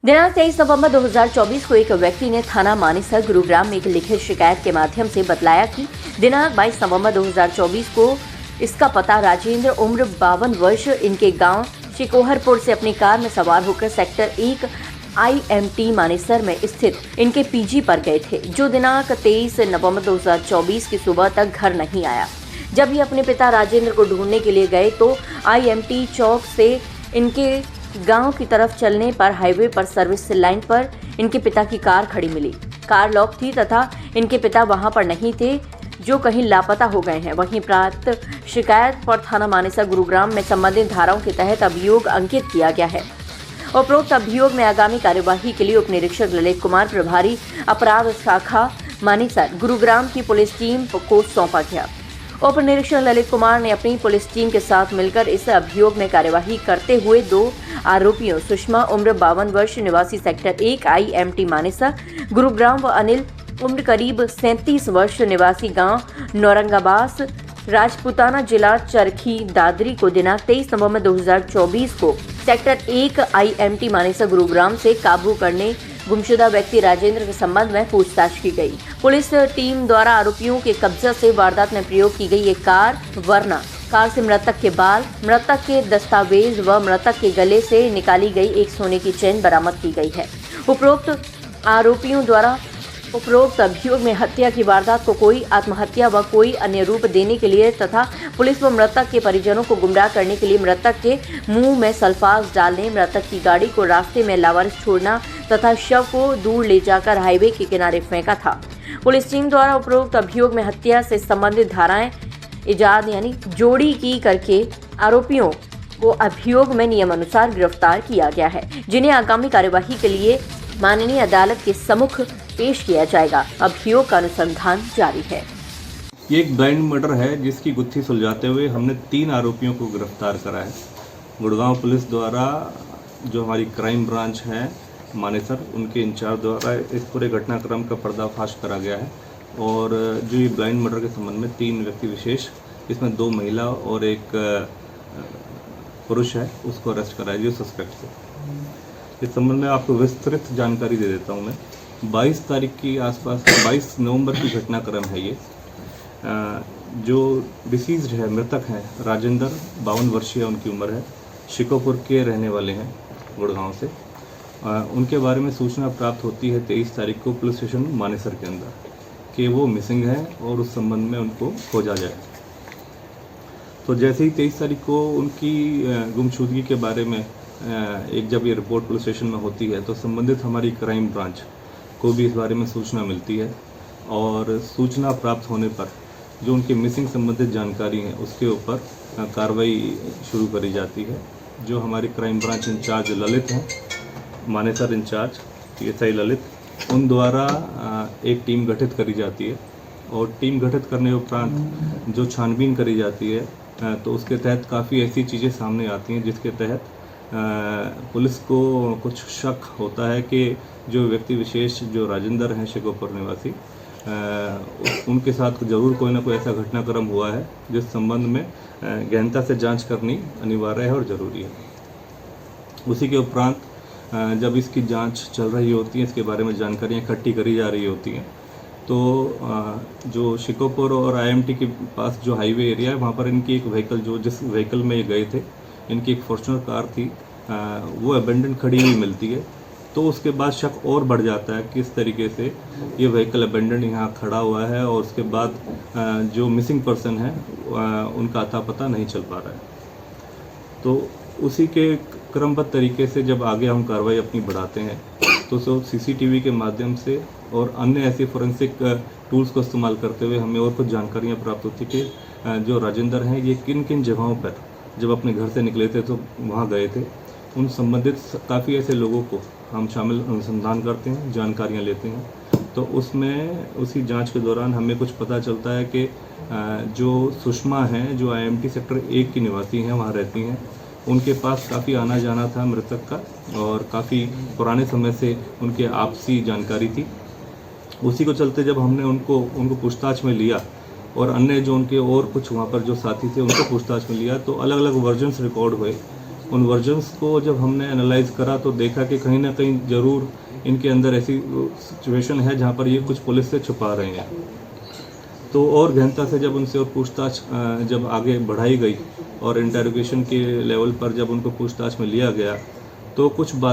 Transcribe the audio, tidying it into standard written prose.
दिनांक 23 नवंबर 2024 को एक व्यक्ति ने थाना मानेसर गुरुग्राम में एक लिखित शिकायत के माध्यम से बतलाया कि दिनांक 22 नवंबर 2024 को इसका पता राजेंद्र उम्र 52 वर्ष इनके गांव शिकोहरपुर से अपनी कार में सवार होकर सेक्टर 1 IMT मानेसर में स्थित इनके पीजी पर गए थे, जो दिनांक 23 नवंबर 2024 की सुबह तक घर नहीं आया। जब ये अपने पिता राजेंद्र को ढूंढने के लिए गए तो IMT चौक से इनके गांव की तरफ चलने पर हाईवे पर सर्विस लाइन पर इनके पिता की कार खड़ी मिली। कार लॉक थी तथा इनके पिता वहां पर नहीं थे, जो कहीं लापता हो गए हैं। वहीं प्राप्त शिकायत पर थाना मानेसर गुरुग्राम में संबंधित धाराओं के तहत अभियोग अंकित किया गया है। उपरोक्त अभियोग में आगामी कार्यवाही के लिए उप निरीक्षक ललित कुमार प्रभारी अपराध शाखा मानेसर गुरुग्राम की पुलिस टीम को सौंपा गया। उप निरीक्षक ललित कुमार ने अपनी पुलिस टीम के साथ मिलकर इस अभियोग में कार्यवाही करते हुए 2 आरोपियों सुषमा उम्र 52 वर्ष निवासी सेक्टर 1 IMT मानेसर गुरुग्राम व अनिल उम्र करीब 37 वर्ष निवासी गांव नौरंगाबास राजपुताना जिला चरखी दादरी को दिनांक 23 नवंबर 2024 को सेक्टर 1 IMT मानेसर गुरुग्राम से काबू करने गुमशुदा व्यक्ति राजेंद्र के संबंध में पूछताछ की गई। पुलिस टीम द्वारा आरोपियों के कब्जा से वारदात में प्रयोग की गई एक कार वरना कार से मृतक के बाल, मृतक के दस्तावेज व मृतक के गले से निकाली गई एक सोने की चेन बरामद की गई है। उपरोक्त आरोपियों द्वारा उपरोक्त अभियोग में हत्या की वारदात को कोई आत्महत्या व कोई अन्य रूप देने के लिए तथा पुलिस व मृतक के परिजनों को गुमराह करने के लिए मृतक के मुंह में सल्फास डालने, मृतक की गाड़ी को रास्ते में लावारिस छोड़ना तथा शव को दूर ले जाकर हाईवे के किनारे फेंका था। पुलिस टीम द्वारा उपरोक्त अभियोग में हत्या से संबंधित धाराएं इजाद यानी जोड़ी की करके आरोपियों को अभियोग में नियमानुसार गिरफ्तार किया गया है, जिन्हें आगामी कार्यवाही के लिए माननीय अदालत के सम्मुख पेश किया जाएगा। अभियोग का अनुसंधान जारी है। ये एक ब्लाइंड मर्डर है जिसकी गुत्थी सुलझाते हुए हमने 3 आरोपियों को गिरफ्तार करा है। गुड़गांव पुलिस द्वारा जो हमारी क्राइम ब्रांच है मानेसर, उनके इंचार्ज द्वारा इस पूरे घटनाक्रम का पर्दाफाश करा गया है। और जो ये ब्लाइंड मर्डर के संबंध में 3 व्यक्ति विशेष, इसमें 2 महिला और एक पुरुष है, उसको अरेस्ट करा है जो सस्पेक्ट है। इस संबंध में आपको विस्तृत जानकारी दे देता हूँ मैं। 22 तारीख की आसपास 22 नवंबर की घटनाक्रम है ये। जो डिसीज्ड है, मृतक हैं राजेंद्र, 52 वर्षीय उनकी उम्र है, शिकोपुर के रहने वाले हैं गुड़गांव से। उनके बारे में सूचना प्राप्त होती है 23 तारीख को पुलिस स्टेशन मानेसर के अंदर कि वो मिसिंग है और उस संबंध में उनको खोजा जाए। तो जैसे ही 23 तारीख को उनकी गुमशुदगी के बारे में एक जब ये रिपोर्ट पुलिस स्टेशन में होती है तो संबंधित हमारी क्राइम ब्रांच को भी इस बारे में सूचना मिलती है। और सूचना प्राप्त होने पर जो उनकी मिसिंग संबंधित जानकारी है उसके ऊपर कार्रवाई शुरू करी जाती है। जो हमारी क्राइम ब्रांच इंचार्ज ललित हैं, मानेसर इंचार्ज PSI ललित, उन द्वारा एक टीम गठित करी जाती है। और टीम गठित करने उपरांत जो छानबीन करी जाती है तो उसके तहत काफ़ी ऐसी चीज़ें सामने आती हैं जिसके तहत पुलिस को कुछ शक होता है कि जो व्यक्ति विशेष जो राजेंद्र हैं शिकोपुर निवासी, उनके साथ ज़रूर कोई ना कोई ऐसा घटनाक्रम हुआ है जिस संबंध में गहनता से जांच करनी अनिवार्य है और ज़रूरी है। उसी के उपरांत जब इसकी जांच चल रही होती है, इसके बारे में जानकारियाँ इकट्ठी करी जा रही होती हैं, तो जो शिकोपुर और IMT के पास जो हाईवे एरिया है वहाँ पर इनकी एक व्हीकल, जो जिस व्हीकल में ये गए थे, इनकी एक फॉर्च्यूनर कार थी, वो अबेंडन खड़ी हुई मिलती है। तो उसके बाद शक और बढ़ जाता है कि किस तरीके से ये व्हीकल अबेंडन यहाँ खड़ा हुआ है और उसके बाद जो मिसिंग पर्सन है उनका अता पता नहीं चल पा रहा है। तो उसी के क्रमबद्ध तरीके से जब आगे हम कार्रवाई अपनी बढ़ाते हैं तो CCTV के माध्यम से और अन्य ऐसे फोरेंसिक टूल्स को इस्तेमाल करते हुए हमें और कुछ जानकारियाँ प्राप्त होती कि जो राजेंद्र हैं ये किन किन जगहों पर जब अपने घर से निकले थे तो वहाँ गए थे। उन संबंधित काफ़ी ऐसे लोगों को हम शामिल अनुसंधान करते हैं, जानकारियाँ लेते हैं। तो उसमें उसी जांच के दौरान हमें कुछ पता चलता है कि जो सुषमा हैं, जो IMT सेक्टर 1 की निवासी हैं, वहाँ रहती हैं, उनके पास काफ़ी आना जाना था मृतक का और काफ़ी पुराने समय से उनके आपसी जानकारी थी। उसी को चलते जब हमने उनको पूछताछ में लिया और अन्य जो उनके और कुछ वहाँ पर जो साथी थे उनको पूछताछ में लिया तो अलग अलग वर्जन्स रिकॉर्ड हुए उन वर्जन्स को जब हमने एनालाइज करा तो देखा कि कहीं ना कहीं ज़रूर इनके अंदर ऐसी सिचुएशन है जहाँ पर ये कुछ पुलिस से छुपा रहे हैं। तो और गहनता से जब उनसे और पूछताछ जब आगे बढ़ाई गई और इंटेरोगेशन के लेवल पर जब उनको पूछताछ में लिया गया तो कुछ बात